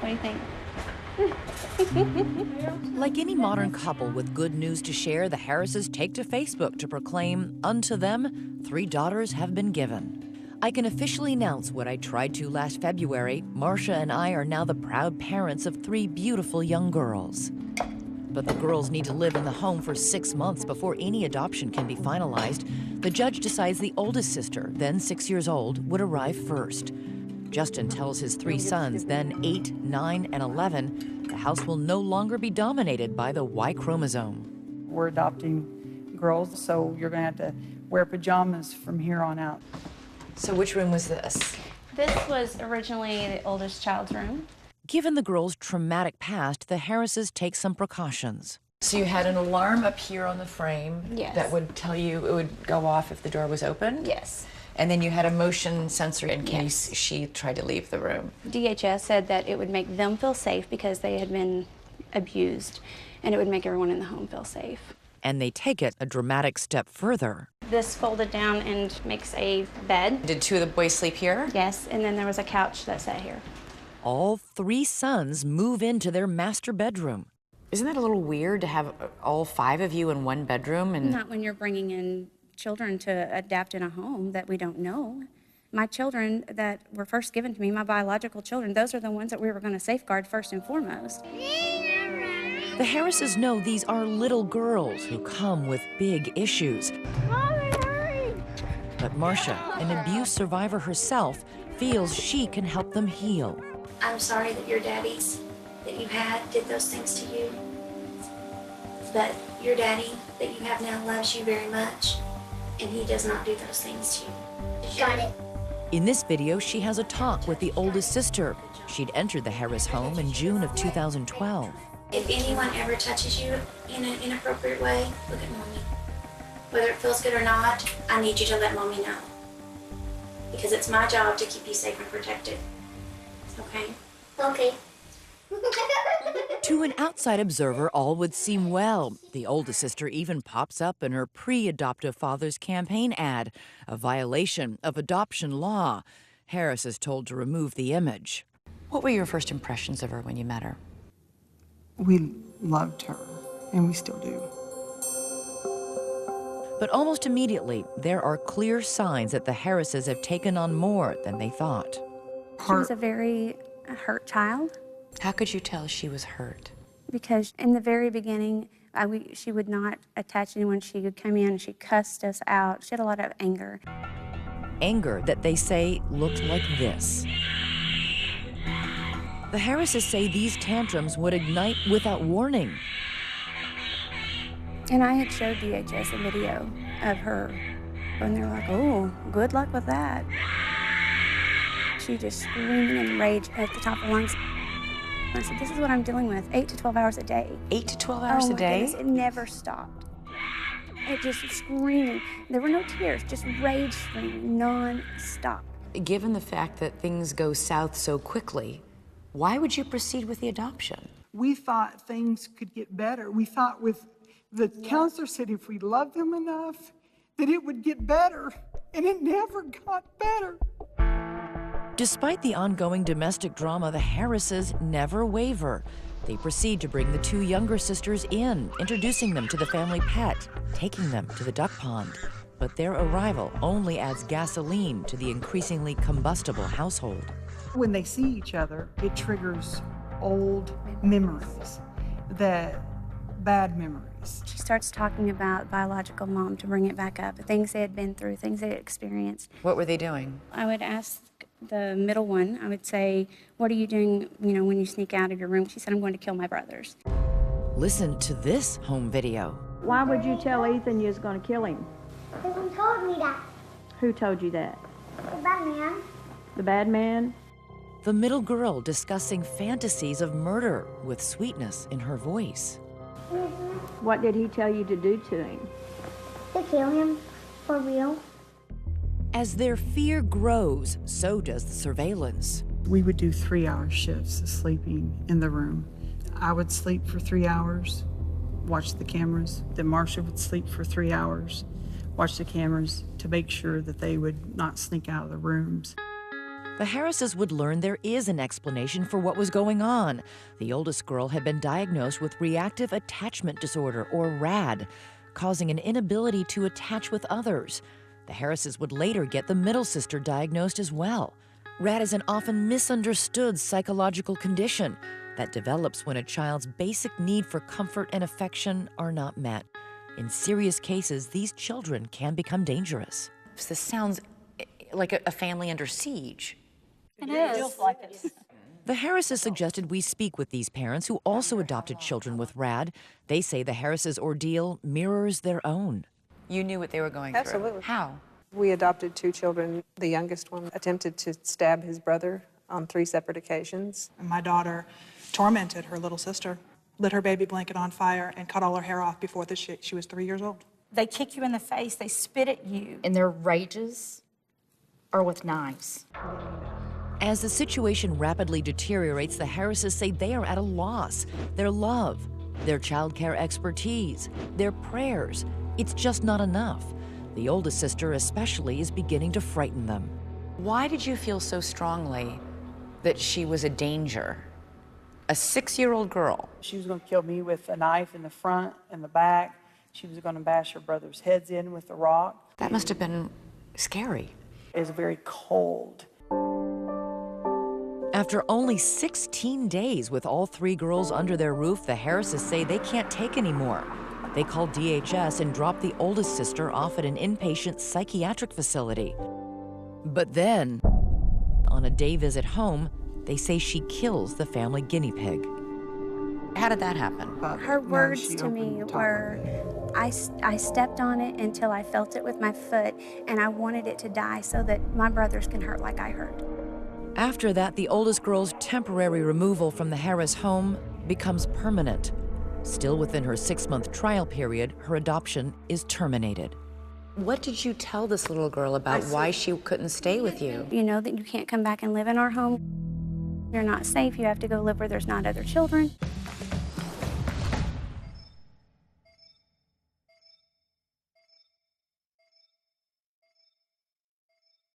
What do you think? Like any modern couple with good news to share, the Harrises take to Facebook to proclaim, unto them, 3 daughters have been given. I can officially announce what I tried to last February. Marcia and I are now the proud parents of 3 beautiful young girls. But the girls need to live in the home for 6 months before any adoption can be finalized. The judge decides the oldest sister, then 6 years old, would arrive first. Justin tells his 3 sons, then 8, 9, and 11, the house will no longer be dominated by the Y chromosome. We're adopting girls, so you're going to have to wear pajamas from here on out. So which room was this? This was originally the oldest child's room. Given the girls' traumatic past, the Harrises take some precautions. So you had an alarm up here on the frame Yes. that would tell you it would go off if the door was open? Yes. And then you had a motion sensor in case Yes. she tried to leave the room. DHS said that it would make them feel safe because they had been abused, and it would make everyone in the home feel safe. And they take it a dramatic step further. This folded down and makes a bed. Did 2 of the boys sleep here? Yes, and then there was a couch that sat here. All 3 sons move into their master bedroom. Isn't that a little weird to have all 5 of you in one bedroom? And Not when you're bringing in children to adapt in a home that we don't know. My children that were first given to me, my biological children, those are the ones that we were going to safeguard first and foremost. The Harrises know these are little girls who come with big issues. Mommy, hurry! But Marcia, an abuse survivor herself, feels she can help them heal. I'm sorry that your daddies that you had did those things to you. But your daddy that you have now loves you very much, and he does not do those things to you. Got it. In this video, she has a talk with the oldest sister. She'd entered the Harris home in June of 2012. If anyone ever touches you in an inappropriate way, look at mommy. Whether it feels good or not, I need you to let mommy know. Because it's my job to keep you safe and protected. Okay? Okay. To an outside observer, all would seem well. The oldest sister even pops up in her pre-adoptive father's campaign ad, a violation of adoption law. Harris is told to remove the image. what were your first impressions of her when you met her? We loved her, and we still do. But almost immediately, there are clear signs that the Harrises have taken on more than they thought. She was a very hurt child How could you tell she was hurt? because in the very beginning, she would not attach anyone. She would come in and she cussed us out. She had a lot of anger. Anger that they say looked like this. The Harrises say these tantrums would ignite without warning. And I had showed DHS a video of her, and they were like, oh, good luck with that. She just screaming in rage at the top of her lungs. I said, this is what I'm dealing with, 8 to 12 hours a day. 8 to 12 hours Oh a my day? goodness, it never stopped. It just screaming. There were no tears, just rage screaming, non-stop. Given the fact that things go south so quickly, why would you proceed with the adoption? We thought things could get better. We thought the counselor said if we loved them enough, that it would get better, and it never got better. Despite the ongoing domestic drama, the Harrises never waver. They proceed to bring the two younger sisters in, introducing them to the family pet, taking them to the duck pond. But their arrival only adds gasoline to the increasingly combustible household. When they see each other, it triggers old memories, bad memories. She starts talking about biological mom to bring it back up, things they had been through, things they had experienced. What were they doing? I would ask the middle one, I would say, what are you doing, when you sneak out of your room? She said, I'm going to kill my brothers. Listen to this home video. Why would you tell Ethan you was going to kill him? Someone told me that. Who told you that? The bad man. The bad man? The middle girl discussing fantasies of murder with sweetness in her voice. What did he tell you to do to him? To kill him. For real. As their fear grows, so does the surveillance. We would do 3-hour shifts of sleeping in the room. I would sleep for 3 hours, watch the cameras. Then Marcia would sleep for 3 hours, watch the cameras to make sure that they would not sneak out of the rooms. The Harrises would learn there is an explanation for what was going on. The oldest girl had been diagnosed with reactive attachment disorder, or R.A.D, causing an inability to attach with others. The Harrises would later get the middle sister diagnosed as well. R.A.D is an often misunderstood psychological condition that develops when a child's basic need for comfort and affection are not met. In serious cases, these children can become dangerous. This sounds like a family under siege. It is. The Harrises suggested we speak with these parents who also adopted children with R.A.D. They say the Harrises' ordeal mirrors their own. You knew what they were going Absolutely. through. How? We adopted 2 children. The youngest one attempted to stab his brother on 3 separate occasions. And my daughter tormented her little sister, lit her baby blanket on fire, and cut all her hair off before she was 3 years old. They kick you in the face, they spit at you. And their rages are with knives. As the situation rapidly deteriorates, the Harrises say they are at a loss. Their love, their childcare expertise, their prayers, it's just not enough. The oldest sister especially is beginning to frighten them. Why did you feel so strongly that she was a danger? A 6-year-old girl. She was going to kill me with a knife in the front and the back. She was going to bash her brother's heads in with a rock. That must have been scary. It was very cold. After only 16 days with all 3 girls under their roof, the Harrises say they can't take anymore. They called DHS and dropped the oldest sister off at an inpatient psychiatric facility. But then, on a day visit home, they say she kills the family guinea pig. How did that happen? Her words to me were, I stepped on it until I felt it with my foot, and I wanted it to die so that my brothers can hurt like I hurt. After that, the oldest girl's temporary removal from the Harris home becomes permanent. Still within her 6-month trial period, her adoption is terminated. What did you tell this little girl about why she couldn't stay with you? You know that you can't come back and live in our home. You're not safe. You have to go live where there's not other children.